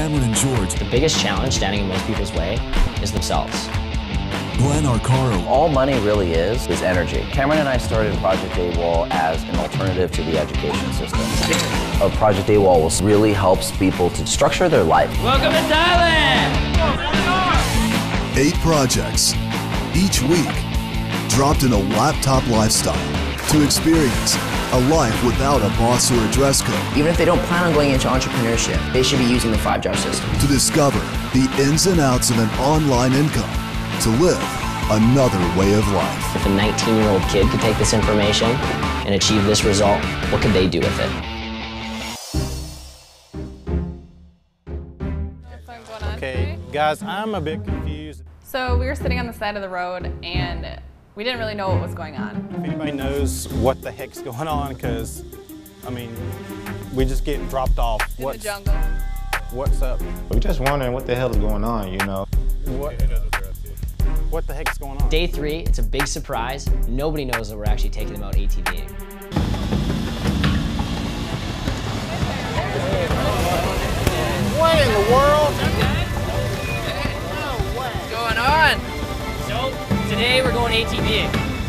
Cameron and George. The biggest challenge standing in most people's way is themselves. Glenn Arcaro. All money really is energy. Cameron and I started Project AWOL as an alternative to the education system. Project AWOL really helps people to structure their life. Welcome to Thailand! 8 projects, each week, dropped in a laptop lifestyle to experience a life without a boss or a dress code. Even if they don't plan on going into entrepreneurship, they should be using the 5-job system. To discover the ins and outs of an online income, to live another way of life. If a 19-year-old kid could take this information and achieve this result, what could they do with it? Okay, guys, I'm a bit confused. So we were sitting on the side of the road and we didn't really know what was going on. If anybody knows what the heck's going on, because, I mean, we just get dropped off. In the jungle. What's up? We're just wondering what the hell is going on, you know? What the heck's going on? Day 3, it's a big surprise. Nobody knows that we're actually taking them out ATVing. What in the world? What's going on? So, today we're going ATVing.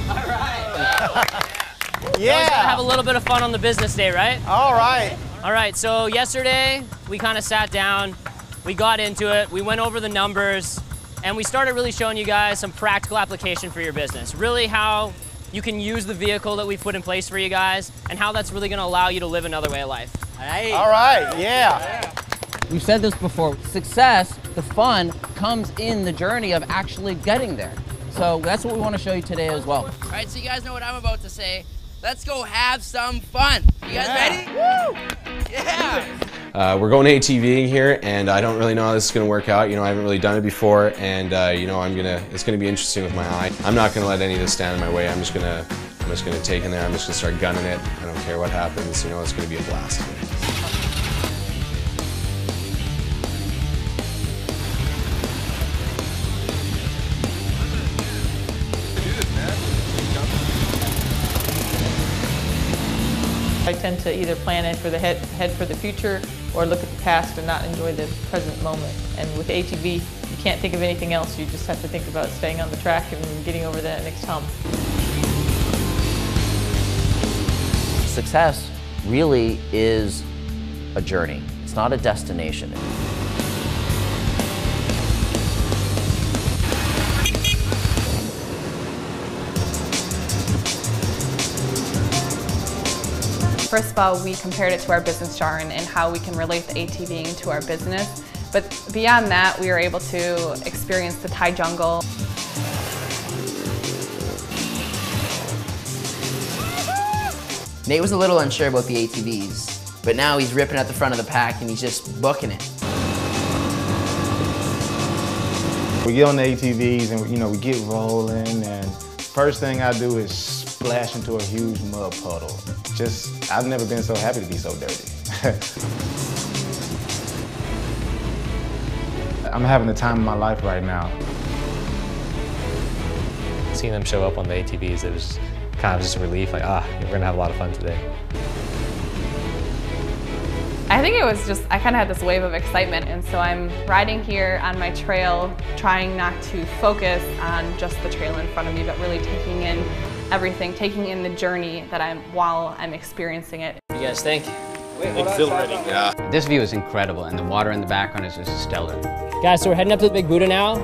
All right. Yeah. Always gotta have a little bit of fun on the business day, right? All right. All right, so yesterday we kind of sat down, we got into it, we went over the numbers, and we started really showing you guys some practical application for your business. Really how you can use the vehicle that we've put in place for you guys and how that's really gonna allow you to live another way of life. All right, yeah. We've said this before, success, the fun, comes in the journey of actually getting there. So that's what we want to show you today as well. All right, so you guys know what I'm about to say. Let's go have some fun. You guys ready? Woo! Yeah! We're going ATVing here, and I don't really know how this is going to work out. You know, I haven't really done it before, and you know, it's going to be interesting with my eye. I'm not going to let any of this stand in my way. I'm just going to take in there. I'm just going to start gunning it. I don't care what happens. You know, it's going to be a blast. I tend to either plan ahead for the future or look at the past and not enjoy the present moment. And with ATV, you can't think of anything else. You just have to think about staying on the track and getting over that next hump. Success really is a journey. It's not a destination. First of all, we compared it to our business jargon and how we can relate the ATVing to our business. But beyond that, we were able to experience the Thai jungle. Nate was a little unsure about the ATVs, but now he's ripping at the front of the pack and he's just booking it. We get on the ATVs and you know, we get rolling, and first thing I do is splash into a huge mud puddle. I've never been so happy to be so dirty. I'm having the time of my life right now. Seeing them show up on the ATVs, it was kind of just a relief, like, we're gonna have a lot of fun today. I think it was just, I kind of had this wave of excitement, and so I'm riding here on my trail, trying not to focus on just the trail in front of me, but really taking in everything, taking in the journey that while I'm experiencing it. What do you guys think? Exhilarating. Yeah. This view is incredible, and the water in the background is just stellar. Guys, so we're heading up to the Big Buddha now.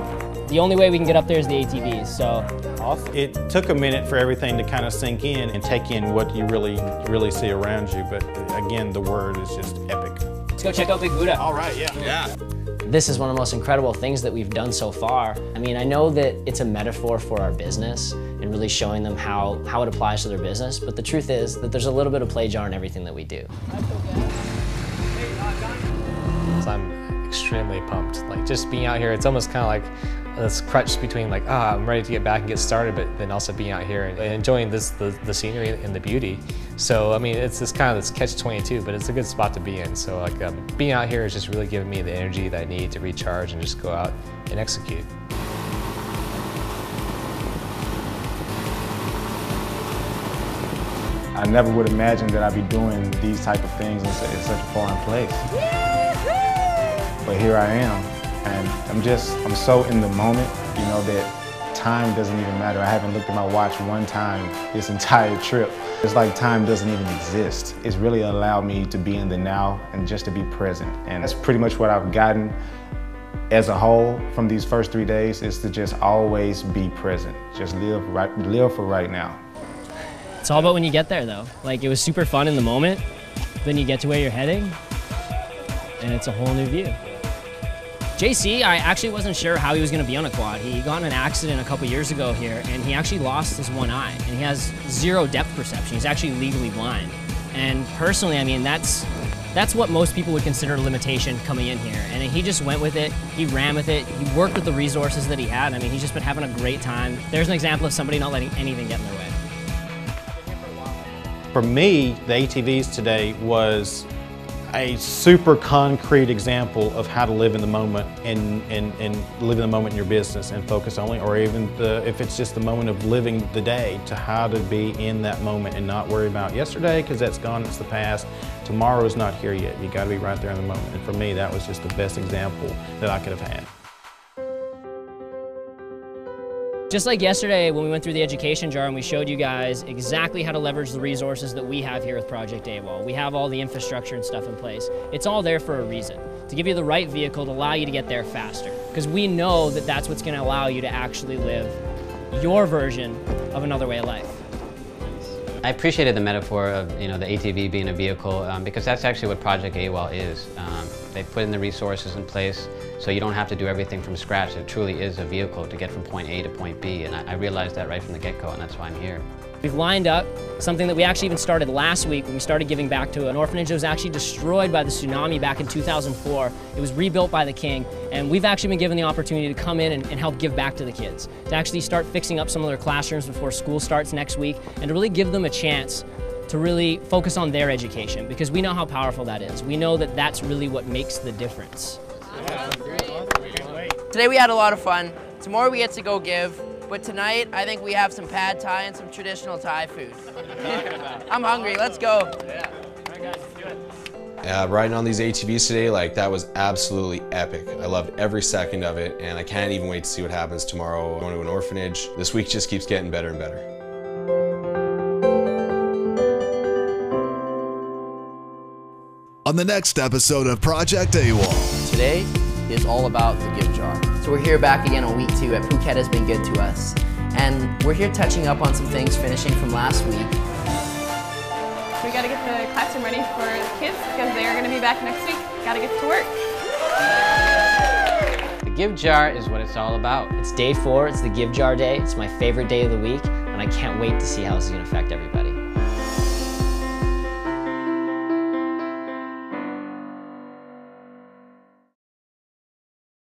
The only way we can get up there is the ATVs, so. Awesome. It took a minute for everything to kind of sink in and take in what you really see around you, but again, the word is just epic. Let's go check out Big Buddha. All right, yeah. This is one of the most incredible things that we've done so far. I mean, I know that it's a metaphor for our business and really showing them how it applies to their business, but the truth is that there's a little bit of play jar in everything that we do. So I'm extremely pumped. Like, just being out here, it's almost kind of like this crutch between like, I'm ready to get back and get started, but then also being out here and enjoying the scenery and the beauty. So, I mean, it's this kind of this catch-22, but it's a good spot to be in. So, like, being out here is just really giving me the energy that I need to recharge and just go out and execute. I never would imagine that I'd be doing these type of things in such a foreign place. but here I am. And I'm so in the moment, you know, that time doesn't even matter. I haven't looked at my watch one time this entire trip. It's like time doesn't even exist. It's really allowed me to be in the now and just to be present. And that's pretty much what I've gotten as a whole from these first 3 days, is to just always be present. Just live for right now. It's all about when you get there though. Like, it was super fun in the moment, then you get to where you're heading, and it's a whole new view. JC, I actually wasn't sure how he was going to be on a quad. He got in an accident a couple years ago here, and he actually lost his one eye, and he has zero depth perception. He's actually legally blind. And personally, I mean, that's what most people would consider a limitation coming in here. And he just went with it, he ran with it, he worked with the resources that he had. I mean, he's just been having a great time. There's an example of somebody not letting anything get in their way. For me, the ATVs today was a super concrete example of how to live in the moment and live in the moment in your business and focus only, or even if it's just the moment of living the day, to how to be in that moment and not worry about yesterday, because that's gone, it's the past. Tomorrow is not here yet. You got to be right there in the moment. And for me, that was just the best example that I could have had. Just like yesterday when we went through the education jar and we showed you guys exactly how to leverage the resources that we have here with Project AWOL. We have all the infrastructure and stuff in place. It's all there for a reason, to give you the right vehicle to allow you to get there faster. Because we know that that's what's going to allow you to actually live your version of another way of life. I appreciated the metaphor of the ATV being a vehicle because that's actually what Project AWOL is. They put in the resources in place so you don't have to do everything from scratch. It truly is a vehicle to get from point A to point B, and I realized that right from the get-go, and that's why I'm here. We've lined up something that we actually even started last week when we started giving back to an orphanage that was actually destroyed by the tsunami back in 2004. It was rebuilt by the king, and we've actually been given the opportunity to come in and help give back to the kids, to actually start fixing up some of their classrooms before school starts next week, and to really give them a chance to really focus on their education, because we know how powerful that is. We know that that's really what makes the difference. Today we had a lot of fun. Tomorrow we get to go give, but tonight I think we have some pad Thai and some traditional Thai food. I'm hungry, let's go. Yeah, all right guys, let's do it. Yeah, riding on these ATVs today, like, that was absolutely epic. I loved every second of it, and I can't even wait to see what happens tomorrow. Going to an orphanage. This week just keeps getting better and better. On the next episode of Project AWOL. Today is all about the give jar. So we're here back again on week 2 at Phuket has been good to us. And we're here touching up on some things finishing from last week. We gotta get the classroom ready for the kids because they're gonna be back next week. Gotta get to work. The give jar is what it's all about. It's day 4, it's the give jar day. It's my favorite day of the week, and I can't wait to see how this is gonna affect everybody.